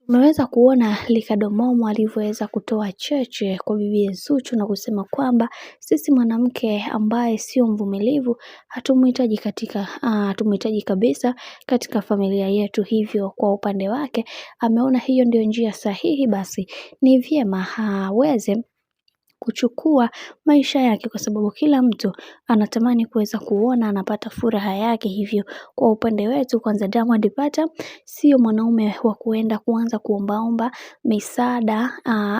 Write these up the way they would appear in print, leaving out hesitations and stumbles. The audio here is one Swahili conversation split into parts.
Umeweza kuona Ricardo Momo alivyoweza kutoa cheche kwa bibi Zuchu na kusema kwamba sisi mwanamke ambaye sio mvumilivu hatumuhitaji kabisa katika familia yetu. Hivyo kwa upande wake ameona hiyo ndio njia sahihi, basi ni vyema aweze kuchukua maisha yake, kwa sababu kila mtu anatamani kuweza kuona anapata furaha yake. Hivyo kwa upande wetu, kwanza Diamond Platnumz sio mwanaume wa kuanza kuombaomba misaada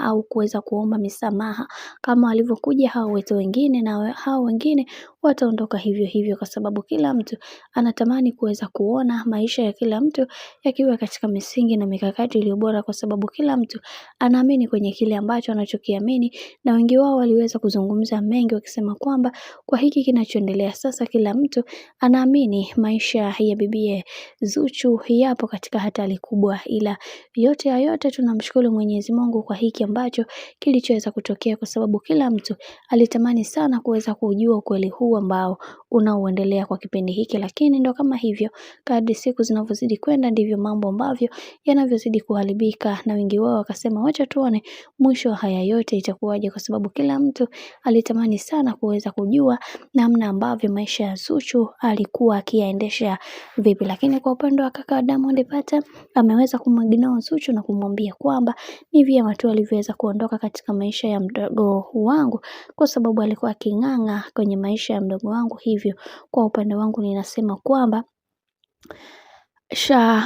au kuweza kuomba misamaha kama walivyokuja hao wetu wengine, na hao wengine wataondoka hivyo hivyo, kwa sababu kila mtu anatamani kuweza kuona maisha ya kila mtu yakiwa katika misingi na mikakati iliyo bora, kwa sababu kila mtu anaamini kwenye kile ambacho anachokiamini. Na wengi wao waliweza kuzungumza mengi wakisema kwamba kwa hiki kinachoendelea sasa, kila mtu anaamini maisha ya bibie Zuchu yapo katika hatari kubwa, ila yote ya yote tunamshukuru Mwenyezi Mungu kwa hiki ambacho kilichoweza kutokea, kwa sababu kila mtu alitamani sana kuweza kujua ukweli huu ambao unaoendelea kwa kipindi hiki. Lakini ndo kama hivyo, kadri siku zinavyozidi kwenda ndivyo mambo ambavyo yanavyozidi kuharibika, na wengi wao wakasema wacha tuone mwisho wa haya yote itakuwaje, kwa sababu kila mtu alitamani sana kuweza kujua namna ambavyo maisha ya Zuchu alikuwa akiyaendesha vipi. Lakini kwa upande wa kaka Diamond Platnumz ameweza kumignore Zuchu na kumwambia kwamba ni vyema tu alivyoweza kuondoka katika maisha ya mdogo wangu, kwa sababu alikuwa aking'ang'a kwenye maisha ya mdogo wangu. Hivyo kwa upande wangu ninasema kwamba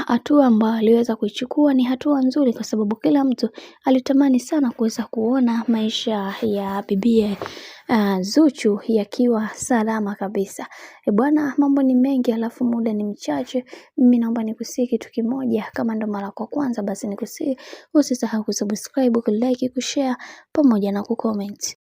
hatua ambayo aliweza kuichukua ni hatua nzuri, kwa sababu kila mtu alitamani sana kuweza kuona maisha ya bibie Zuchu yakiwa salama kabisa. Bwana, mambo ni mengi alafu muda ni mchache. Mimi naomba nikusihi kitu kimoja, kama ndo mara kwa kwanza basi nikusihi usisahau kusubscribe, kulike, kushare pamoja na kucomment.